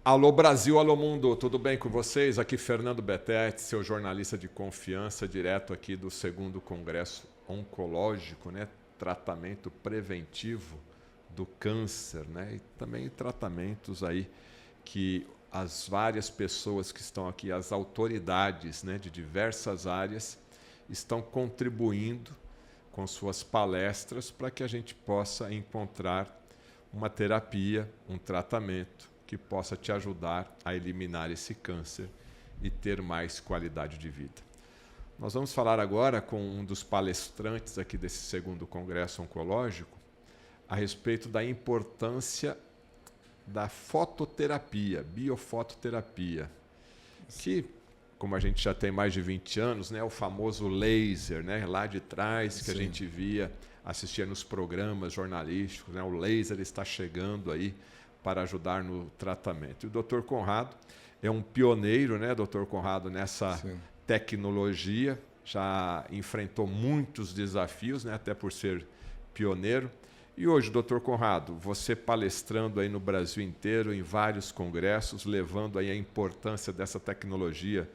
Alô Brasil, alô mundo, tudo bem com vocês? Aqui Fernando Betete, seu jornalista de confiança, direto aqui do 2º Congresso Oncológico, né? Tratamento preventivo do câncer, né? E também tratamentos aí que as várias pessoas que estão aqui, as autoridades, né, de diversas áreas, estão contribuindo com suas palestras para que a gente possa encontrar uma terapia, um tratamento que possa te ajudar a eliminar esse câncer e ter mais qualidade de vida. Nós vamos falar agora com um dos palestrantes aqui desse 2º Congresso Oncológico a respeito da importância da fototerapia, biofototerapia, que, como a gente já tem mais de 20 anos, né, o famoso laser, né, lá de trás, que a gente via, assistia nos programas jornalísticos, né, o laser está chegando aí para ajudar no tratamento. E o Dr. Conrado é um pioneiro, né, Dr. Conrado, nessa tecnologia, já enfrentou muitos desafios, né, até por ser pioneiro. E hoje, Dr. Conrado, você palestrando aí no Brasil inteiro, em vários congressos, levando aí a importância dessa tecnologia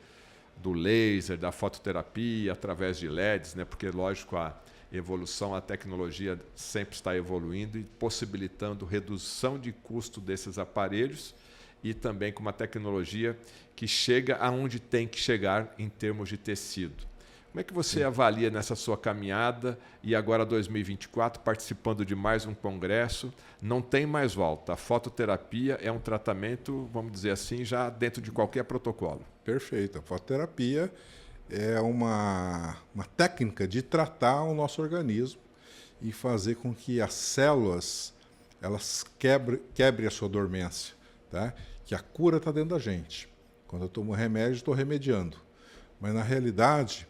do laser, da fototerapia, através de LEDs, né, porque, lógico, a evolução, a tecnologia sempre está evoluindo e possibilitando redução de custo desses aparelhos e também com uma tecnologia que chega aonde tem que chegar em termos de tecido. Como é que você avalia nessa sua caminhada e agora 2024, participando de mais um congresso, não tem mais volta. A fototerapia é um tratamento, vamos dizer assim, já dentro de qualquer protocolo. Perfeito. A fototerapia é uma técnica de tratar o nosso organismo e fazer com que as células elas quebrem a sua dormência. Tá? Que a cura está dentro da gente. Quando eu tomo remédio, estou remediando. Mas, na realidade,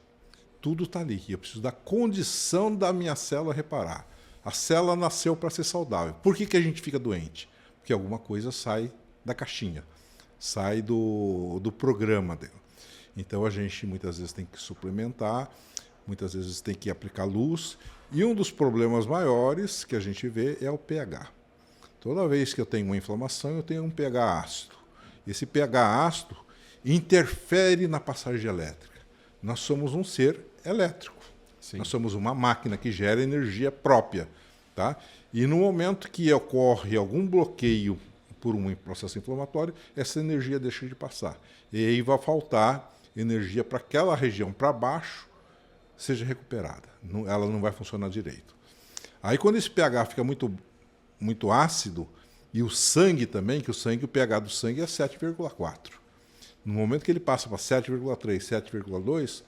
tudo está ali. Eu preciso da condição da minha célula reparar. A célula nasceu para ser saudável. Por que a gente fica doente? Porque alguma coisa sai da caixinha, sai do programa dela. Então, a gente muitas vezes tem que suplementar, muitas vezes tem que aplicar luz. E um dos problemas maiores que a gente vê é o pH. Toda vez que eu tenho uma inflamação, eu tenho um pH ácido. Esse pH ácido interfere na passagem elétrica. Nós somos um ser elétrico. Sim. Nós somos uma máquina que gera energia própria. Tá? E no momento que ocorre algum bloqueio por um processo inflamatório, essa energia deixa de passar. E aí vai faltar energia para aquela região para baixo seja recuperada. Ela não vai funcionar direito. Aí quando esse pH fica muito ácido, e o sangue também, que o pH do sangue é 7,4. No momento que ele passa para 7,3, 7,2,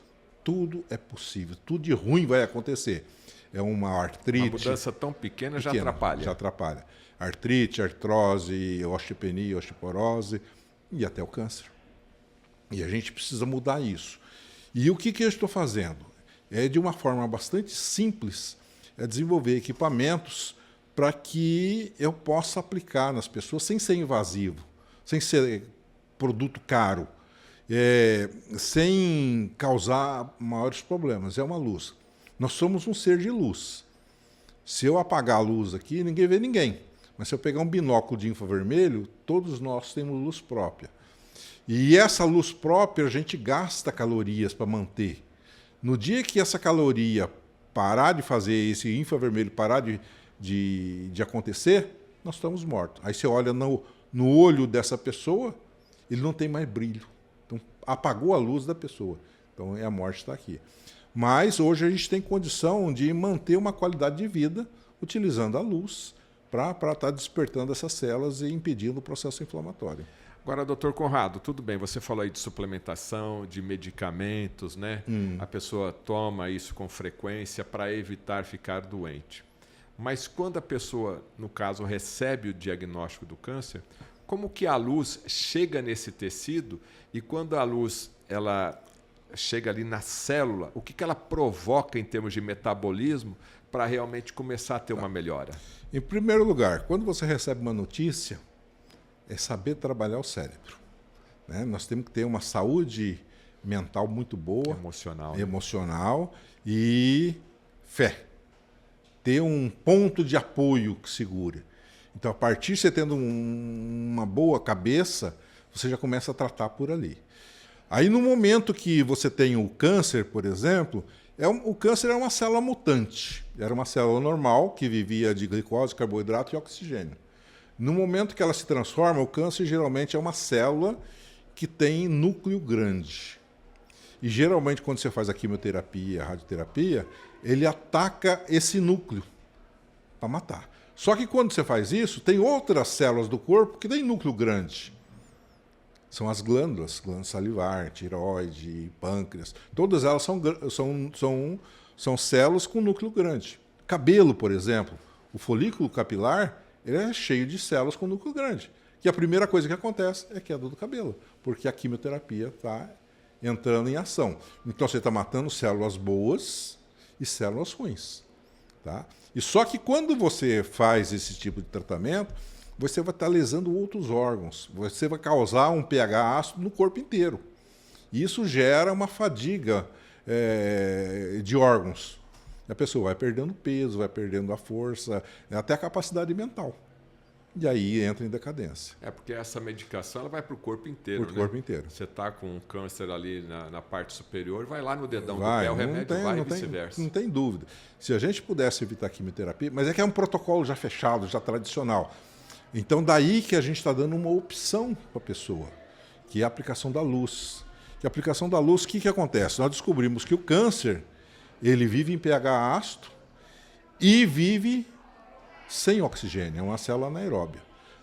tudo é possível, tudo de ruim vai acontecer. É uma artrite. Uma mudança tão pequena já atrapalha. Já atrapalha. Artrite, artrose, osteopenia, osteoporose e até o câncer. E a gente precisa mudar isso. E o que eu estou fazendo? É de uma forma bastante simples, é desenvolver equipamentos para que eu possa aplicar nas pessoas sem ser invasivo, sem ser produto caro, sem causar maiores problemas. É uma luz. Nós somos um ser de luz. Se eu apagar a luz aqui, ninguém vê ninguém. Mas se eu pegar um binóculo de infravermelho, todos nós temos luz própria. E essa luz própria, a gente gasta calorias para manter. No dia que essa caloria parar de fazer, esse infravermelho parar de acontecer, nós estamos mortos. Aí você olha no olho dessa pessoa, ele não tem mais brilho. Então, apagou a luz da pessoa. Então, a morte está aqui. Mas, hoje, a gente tem condição de manter uma qualidade de vida utilizando a luz para estar despertando essas células e impedindo o processo inflamatório. Agora, doutor Conrado, tudo bem, você falou aí de suplementação, de medicamentos, né? A pessoa toma isso com frequência para evitar ficar doente. Mas quando a pessoa, no caso, recebe o diagnóstico do câncer, como que a luz chega nesse tecido e quando a luz ela chega ali na célula, o que ela provoca em termos de metabolismo para realmente começar a ter uma melhora? Em primeiro lugar, quando você recebe uma notícia, é saber trabalhar o cérebro. Né? Nós temos que ter uma saúde mental muito boa, emocional e fé. Ter um ponto de apoio que segure. Então, a partir de você tendo uma boa cabeça, você já começa a tratar por ali. Aí, no momento que você tem o câncer, por exemplo, o câncer é uma célula mutante. Era uma célula normal que vivia de glicose, carboidrato e oxigênio. No momento que ela se transforma, o câncer geralmente é uma célula que tem núcleo grande. E geralmente, quando você faz a quimioterapia, a radioterapia, ele ataca esse núcleo para matar. Só que quando você faz isso, tem outras células do corpo que têm núcleo grande. São as glândulas salivar, tireoide, pâncreas. Todas elas são células com núcleo grande. Cabelo, por exemplo, o folículo capilar, ele é cheio de células com núcleo grande. Que a primeira coisa que acontece é queda do cabelo, porque a quimioterapia está entrando em ação. Então você está matando células boas e células ruins. Tá? E só que quando você faz esse tipo de tratamento, você vai estar lesando outros órgãos. Você vai causar um pH ácido no corpo inteiro. E isso gera uma fadiga de órgãos. A pessoa vai perdendo peso, vai perdendo a força, até a capacidade mental. E aí entra em decadência. Porque essa medicação ela vai para o corpo inteiro. Para o corpo inteiro. Você está com um câncer ali na parte superior, vai lá no dedão do pé, o remédio vai e vice-versa. Não tem dúvida. Se a gente pudesse evitar a quimioterapia, mas é que é um protocolo já fechado, já tradicional. Então, daí que a gente está dando uma opção para a pessoa, que é a aplicação da luz. Que a aplicação da luz, o que acontece? Nós descobrimos que o câncer, ele vive em pH ácido e vive sem oxigênio, é uma célula anaeróbia.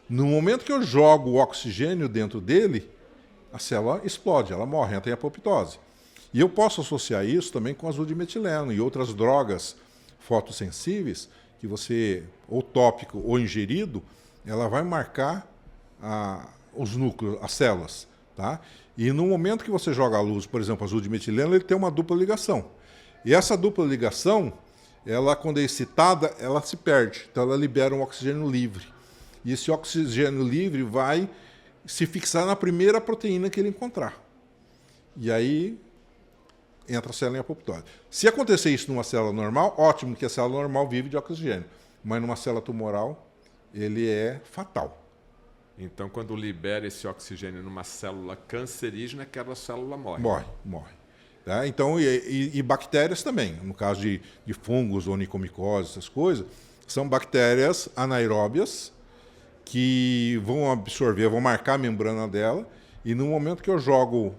No momento que eu jogo o oxigênio dentro dele, a célula explode, ela morre, ela tem apoptose. E eu posso associar isso também com azul de metileno e outras drogas fotossensíveis que você, ou tópico ou ingerido, ela vai marcar os núcleos, as células. Tá? E no momento que você joga a luz, por exemplo, azul de metileno, ele tem uma dupla ligação. E essa dupla ligação, ela, quando é excitada, ela se perde. Então, ela libera um oxigênio livre. E esse oxigênio livre vai se fixar na primeira proteína que ele encontrar. E aí entra a célula em apoptose. Se acontecer isso numa célula normal, ótimo, que a célula normal vive de oxigênio. Mas numa célula tumoral, ele é fatal. Então, quando libera esse oxigênio numa célula cancerígena, aquela célula morre. Morre. Tá? Então, e bactérias também. No caso de fungos, onicomicose, essas coisas, são bactérias anaeróbias que vão absorver, vão marcar a membrana dela, e no momento que eu jogo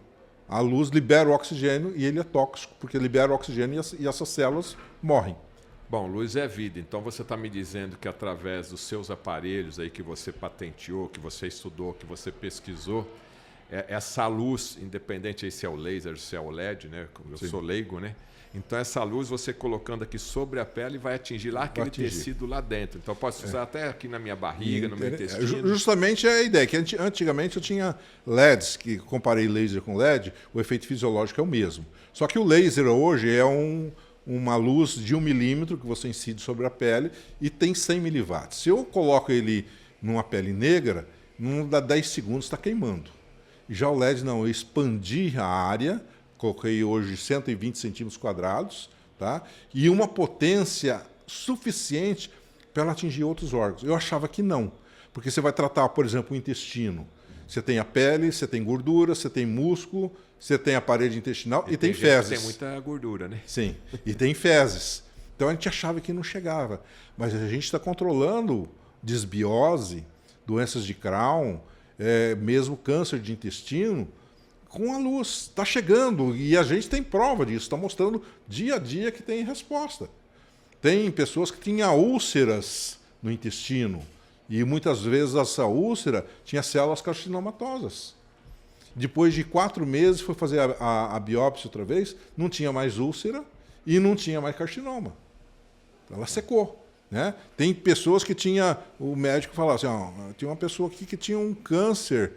a luz, libera o oxigênio e ele é tóxico, porque libera o oxigênio e essas células morrem. Bom, luz é vida. Então você está me dizendo que através dos seus aparelhos aí que você patenteou, que você estudou, que você pesquisou, essa luz, independente aí se é o laser, se é o LED, né? Eu sou leigo, né? Então essa luz você colocando aqui sobre a pele vai atingir lá aquele tecido lá dentro. Então posso usar até aqui na minha barriga, no meu intestino. Justamente é a ideia, que antigamente eu tinha LEDs, que comparei laser com LED, o efeito fisiológico é o mesmo. Só que o laser hoje é uma luz de 1 milímetro que você incide sobre a pele e tem 100 miliwatts. Se eu coloco ele numa pele negra, não dá 10 segundos, está queimando. Já o LED não, eu expandi a área, coloquei hoje 120 centímetros quadrados, tá? E uma potência suficiente para ela atingir outros órgãos. Eu achava que não, porque você vai tratar, por exemplo, o intestino. Você tem a pele, você tem gordura, você tem músculo, você tem a parede intestinal e tem fezes. Tem muita gordura, né? Sim, e tem fezes. Então a gente achava que não chegava. Mas a gente está controlando desbiose, doenças de Crohn, mesmo câncer de intestino, com a luz. Está chegando e a gente tem prova disso. Está mostrando dia a dia que tem resposta. Tem pessoas que tinham úlceras no intestino e muitas vezes essa úlcera tinha células carcinomatosas. Depois de 4 meses foi fazer a biópsia outra vez, não tinha mais úlcera e não tinha mais carcinoma. Ela secou. Né? Tem pessoas que o médico falava assim, tinha uma pessoa aqui que tinha um câncer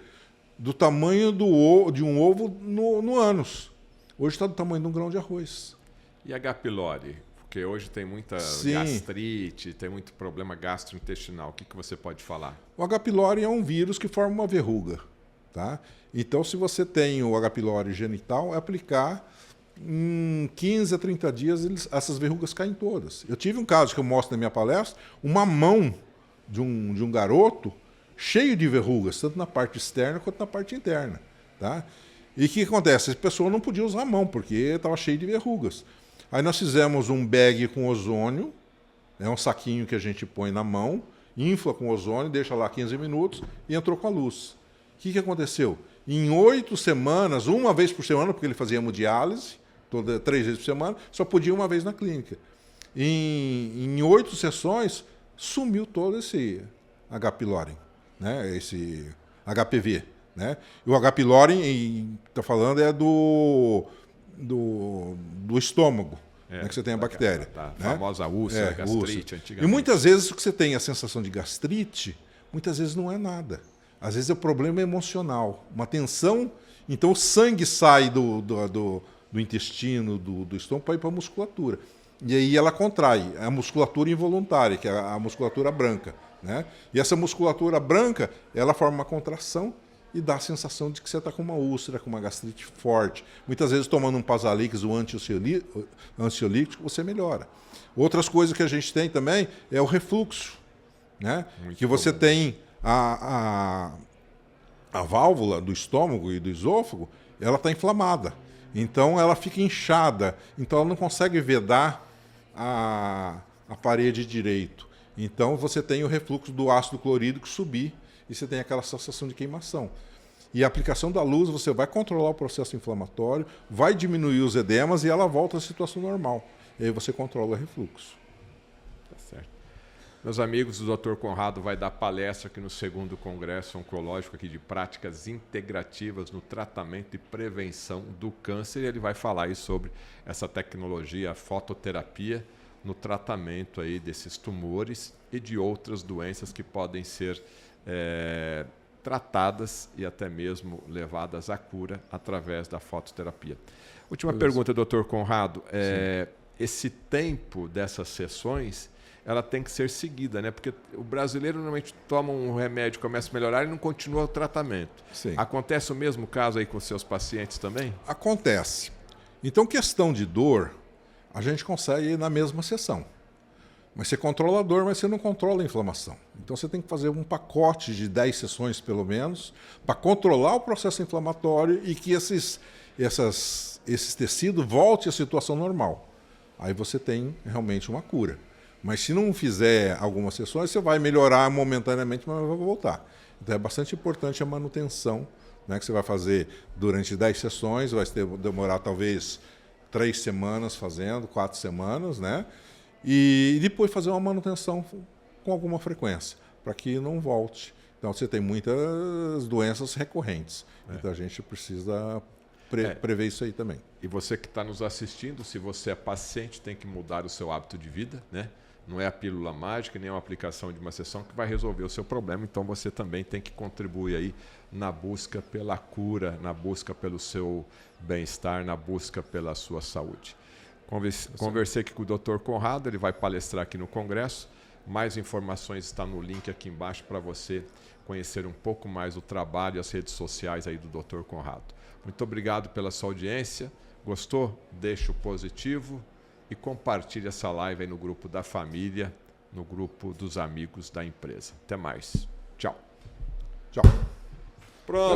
do tamanho de um ovo no ânus. Hoje está do tamanho de um grão de arroz. E H. pylori? Porque hoje tem muita gastrite, tem muito problema gastrointestinal. O que você pode falar? O H. pylori é um vírus que forma uma verruga. Tá? Então, se você tem o H. pylori genital, é aplicar em 15 a 30 dias, essas verrugas caem todas. Eu tive um caso que eu mostro na minha palestra, uma mão de um garoto cheio de verrugas, tanto na parte externa quanto na parte interna. Tá? E o que acontece? Essa pessoa não podia usar a mão, porque estava cheio de verrugas. Aí nós fizemos um bag com ozônio, é um saquinho que a gente põe na mão, infla com ozônio, deixa lá 15 minutos e entrou com a luz. O que aconteceu? Em 8 semanas, uma vez por semana, porque ele fazia hemodiálise, 3 vezes por semana, só podia uma vez na clínica. Em 8 sessões, sumiu todo esse H. pylori, né? Esse HPV. Né? E o H. pylori, está falando, é do estômago, né, que você tem a bactéria. A né? famosa úlcera, gastrite, antigamente. E muitas vezes o que você tem a sensação de gastrite, muitas vezes não é nada. Às vezes é problema emocional, uma tensão. Então o sangue sai do intestino, do estômago, para ir para a musculatura. E aí ela contrai a musculatura involuntária, que é a musculatura branca. Né? E essa musculatura branca, ela forma uma contração e dá a sensação de que você está com uma úlcera, com uma gastrite forte. Muitas vezes, tomando um Pasalix, um ansiolítico, você melhora. Outras coisas que a gente tem também é o refluxo. Né? Que você tem a válvula do estômago e do esôfago, ela está inflamada. Então, ela fica inchada. Então, ela não consegue vedar a parede direito. Então, você tem o refluxo do ácido clorídrico subir e você tem aquela sensação de queimação. E a aplicação da luz, você vai controlar o processo inflamatório, vai diminuir os edemas e ela volta à situação normal. E aí você controla o refluxo. Tá certo. Meus amigos, o Dr. Conrado vai dar palestra aqui no 2º Congresso Oncológico aqui de Práticas Integrativas no Tratamento e Prevenção do Câncer. E ele vai falar aí sobre essa tecnologia, a fototerapia, no tratamento aí desses tumores e de outras doenças que podem ser tratadas e até mesmo levadas à cura através da fototerapia. Última pergunta, Dr. Conrado. Esse tempo dessas sessões, ela tem que ser seguida, né? Porque o brasileiro normalmente toma um remédio, começa a melhorar e não continua o tratamento. Sim. Acontece o mesmo caso aí com seus pacientes também? Acontece. Então, questão de dor, a gente consegue ir na mesma sessão. Mas você controla a dor, mas você não controla a inflamação. Então você tem que fazer um pacote de 10 sessões, pelo menos, para controlar o processo inflamatório e que esses tecidos voltem à situação normal. Aí você tem realmente uma cura. Mas se não fizer algumas sessões, você vai melhorar momentaneamente, mas vai voltar. Então é bastante importante a manutenção, né, que você vai fazer durante 10 sessões, vai demorar talvez 3 semanas fazendo, 4 semanas, né? E depois fazer uma manutenção com alguma frequência, para que não volte. Então, você tem muitas doenças recorrentes. Então, a gente precisa prever isso aí também. E você que está nos assistindo, se você é paciente, tem que mudar o seu hábito de vida, né? Não é a pílula mágica, nem uma aplicação de uma sessão que vai resolver o seu problema. Então, você também tem que contribuir aí na busca pela cura, na busca pelo seu bem-estar, na busca pela sua saúde. Conversei aqui com o Dr. Conrado, ele vai palestrar aqui no Congresso. Mais informações estão no link aqui embaixo para você conhecer um pouco mais do trabalho e as redes sociais aí do Dr. Conrado. Muito obrigado pela sua audiência. Gostou? Deixa o positivo e compartilhe essa live aí no grupo da família, no grupo dos amigos da empresa. Até mais. Tchau. Tchau. Pronto.